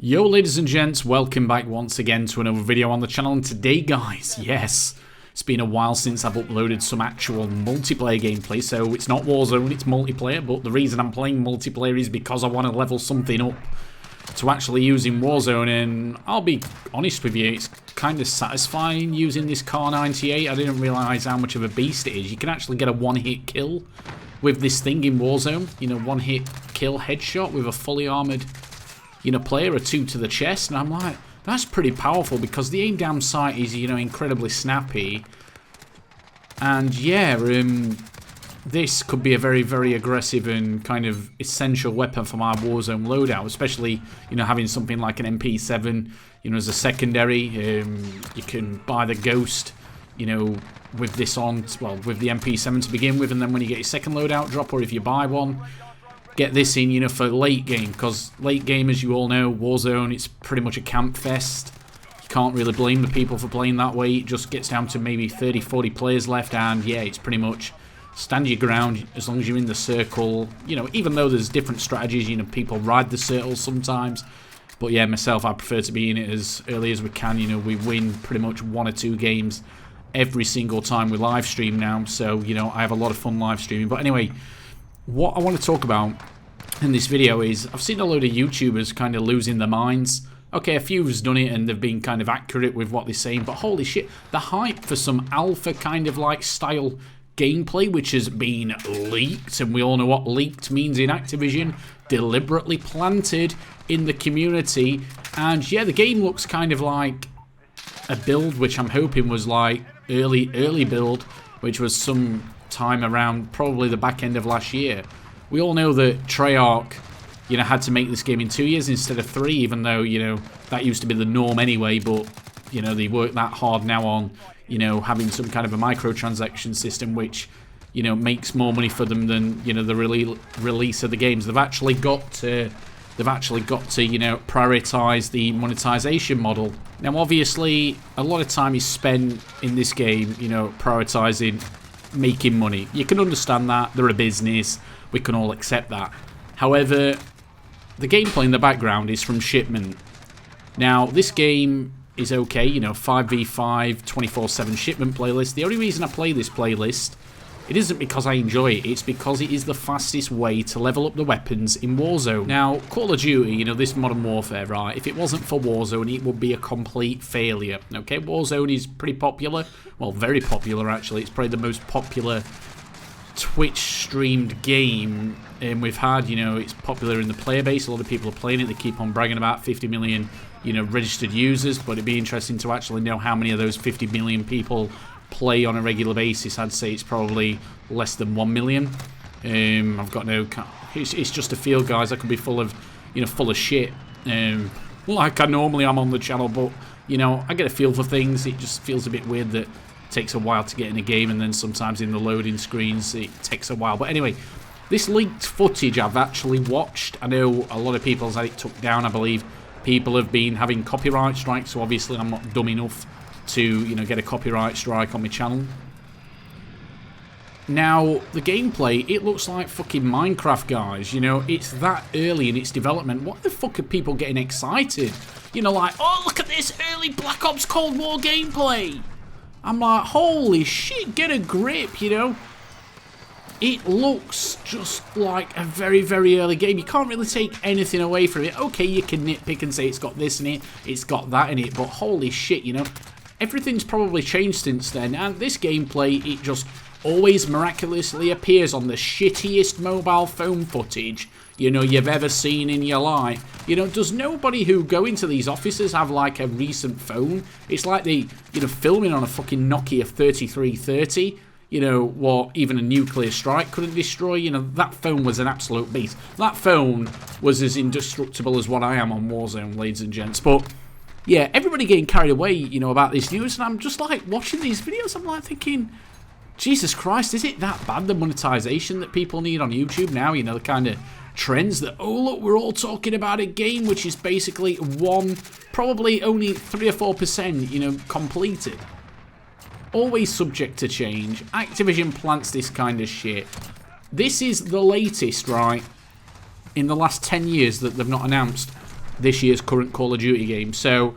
Yo ladies and gents, welcome back once again to another video on the channel, and today guys, yes, it's been a while since I've uploaded some actual multiplayer gameplay, so it's not Warzone, it's multiplayer, but the reason I'm playing multiplayer is because I want to level something up to actually use in Warzone, and I'll be honest with you, it's kind of satisfying using this Kar 98. I didn't realise how much of a beast it is. You can actually get a one-hit kill with this thing in Warzone, you know, one-hit kill headshot with a fully armoured player, a 2 to the chest, and I'm like, that's pretty powerful because the aim down sight is, incredibly snappy. And yeah, this could be a very, very aggressive and kind of essential weapon for my Warzone loadout, especially, having something like an MP7, as a secondary. You can buy the Ghost, with this on, well, with the MP7 to begin with, and then when you get your second loadout drop, or if you buy one, get this in, for late game, because late game, as you all know, Warzone, it's pretty much a camp fest. You can't really blame the people for playing that way. It just gets down to maybe 30, 40 players left, and yeah, it's pretty much stand your ground as long as you're in the circle. Even though there's different strategies, people ride the circle sometimes. But yeah, myself, I prefer to be in it as early as we can. We win pretty much 1 or 2 games every single time we live stream now. So, I have a lot of fun live streaming. But anyway, what I want to talk about in this video is I've seen a load of YouTubers kind of losing their minds. Okay, a few have done it and they've been kind of accurate with what they're saying, but holy shit, the hype for some alpha kind of like style gameplay which has been leaked, and we all know what leaked means in Activision, deliberately planted in the community. And yeah, the game looks kind of like a build which I'm hoping was like early build, which was some time around probably the back end of last year. We all know that Treyarch, had to make this game in 2 years instead of 3, even though, that used to be the norm anyway, but, they work that hard now on, having some kind of a microtransaction system which, makes more money for them than, the release of the games. They've actually got to prioritize the monetization model. Now, obviously, a lot of time is spent in this game, prioritizing making money. You can understand that. They're a business. We can all accept that. However, the gameplay in the background is from shipment. Now, this game is okay, 5v5, 24/7 shipment playlist. The only reason I play this playlist, it isn't because I enjoy it, it's because it is the fastest way to level up the weapons in Warzone. Now, Call of Duty, this Modern Warfare, right, if it wasn't for Warzone, it would be a complete failure, okay? Warzone is pretty popular, well, very popular actually. It's probably the most popular Twitch streamed game we've had. It's popular in the player base. A lot of people are playing it. They keep on bragging about 50 million, registered users, but it'd be interesting to actually know how many of those 50 million people play on a regular basis. I'd say it's probably less than 1 million. I've got no... It's just a feel, guys. I could be full of, full of shit. Like I normally am on the channel, but, I get a feel for things. It just feels a bit weird that it takes a while to get in a game, and then sometimes in the loading screens it takes a while. But anyway, this leaked footage I've actually watched. I know a lot of people have had it took down. I believe people have been having copyright strikes, so obviously I'm not dumb enough to, get a copyright strike on my channel. Now, the gameplay, it looks like fucking Minecraft, guys. It's that early in its development. Why the fuck are people getting excited? Like, oh, look at this early Black Ops Cold War gameplay. I'm like, holy shit, get a grip, It looks just like a very, very early game. You can't really take anything away from it. Okay, you can nitpick and say it's got this in it, it's got that in it, but holy shit, everything's probably changed since then, and this gameplay, it just always miraculously appears on the shittiest mobile phone footage, you've ever seen in your life. Does nobody who go into these offices have, like, a recent phone? It's like they, filming on a fucking Nokia 3330, what even a nuclear strike couldn't destroy. That phone was an absolute beast. That phone was as indestructible as what I am on Warzone, ladies and gents. But yeah, everybody getting carried away, about this news, and I'm just like watching these videos, I'm like thinking, Jesus Christ, is it that bad, the monetization that people need on YouTube now? The kind of trends that, oh look, we're all talking about a game which is basically probably only 3 or 4%, completed. Always subject to change. Activision plants this kind of shit. This is the latest, right, in the last 10 years that they've not announced this year's current Call of Duty game. So,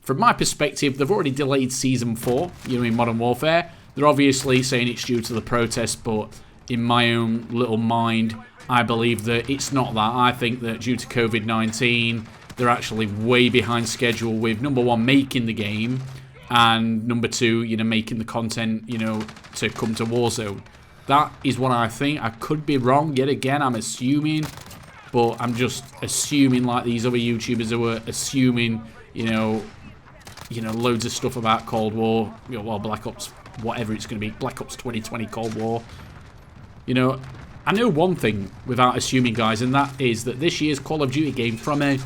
from my perspective, they've already delayed Season 4, in Modern Warfare. They're obviously saying it's due to the protests, but in my own little mind, I believe that it's not that. I think that due to COVID-19, they're actually way behind schedule with, number one, making the game, and number two, making the content, to come to Warzone. That is what I think. I could be wrong. Yet again, I'm assuming, but I'm just assuming like these other YouTubers who were assuming, loads of stuff about Cold War, well, Black Ops, whatever it's going to be, Black Ops 2020 Cold War. I know one thing without assuming, guys, and that is that this year's Call of Duty game, from a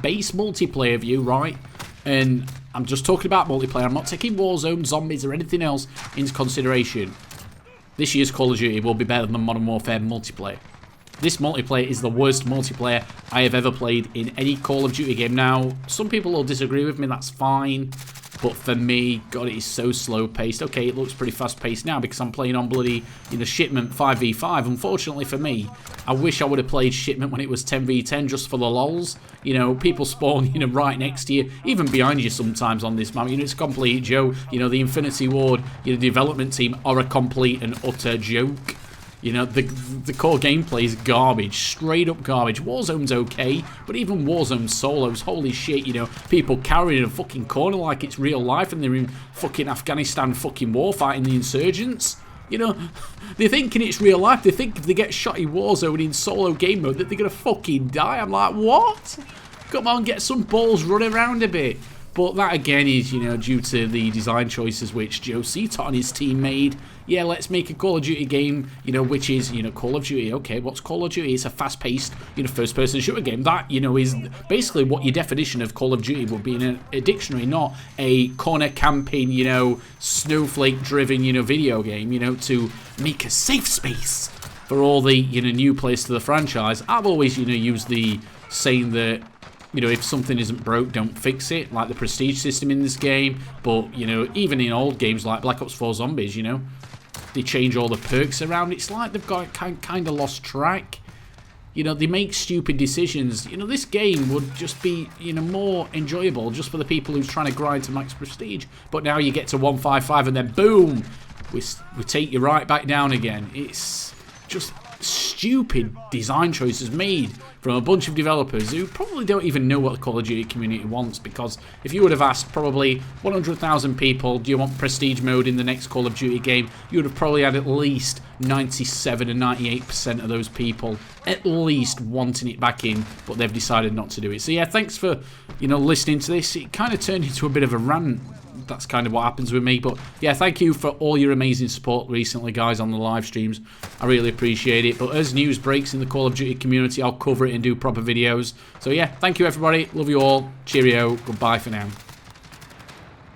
base multiplayer view, right? And I'm just talking about multiplayer. I'm not taking Warzone, zombies, or anything else into consideration. This year's Call of Duty will be better than Modern Warfare multiplayer. This multiplayer is the worst multiplayer I have ever played in any Call of Duty game. Now, some people will disagree with me, that's fine. But for me, God, it is so slow-paced. Okay, it looks pretty fast-paced now because I'm playing on bloody, Shipment 5v5. Unfortunately for me, I wish I would have played Shipment when it was 10v10 just for the lols. People spawn, right next to you, even behind you sometimes on this map. It's a complete joke. The Infinity Ward, development team are a complete and utter joke. The core gameplay is garbage, straight up garbage. Warzone's okay, but even Warzone solos, holy shit, people carrying a fucking corner like it's real life and they're in fucking Afghanistan fucking war fighting the insurgents. They're thinking it's real life. They think if they get shot in Warzone in solo game mode that they're gonna fucking die. I'm like, what? Come on, get some balls, run around a bit. But that again is, due to the design choices which Joe Seatot and his team made. Yeah, let's make a Call of Duty game, which is, Call of Duty. Okay, what's Call of Duty? It's a fast-paced, first-person shooter game. That, is basically what your definition of Call of Duty would be in a dictionary, not a corner camping, snowflake-driven, video game, to make a safe space for all the, new players to the franchise. I've always, used the saying that, if something isn't broke, don't fix it, like the prestige system in this game. But, even in old games like Black Ops 4 Zombies, they change all the perks around. It's like they've got kind of lost track. They make stupid decisions. This game would just be, more enjoyable just for the people who's trying to grind to max prestige. But now you get to 155 and then boom, we take you right back down again. It's just stupid design choices made from a bunch of developers who probably don't even know what the Call of Duty community wants, because if you would have asked probably 100,000 people, do you want prestige mode in the next Call of Duty game, you would have probably had at least 97 and 98% of those people at least wanting it back in, but they've decided not to do it. So yeah, thanks for, listening to this. It kind of turned into a bit of a rant. That's kind of what happens with me. But yeah, thank you for all your amazing support recently, guys, on the live streams. I really appreciate it. But as news breaks in the Call of Duty community, I'll cover it and do proper videos. So yeah, thank you, everybody. Love you all. Cheerio. Goodbye for now.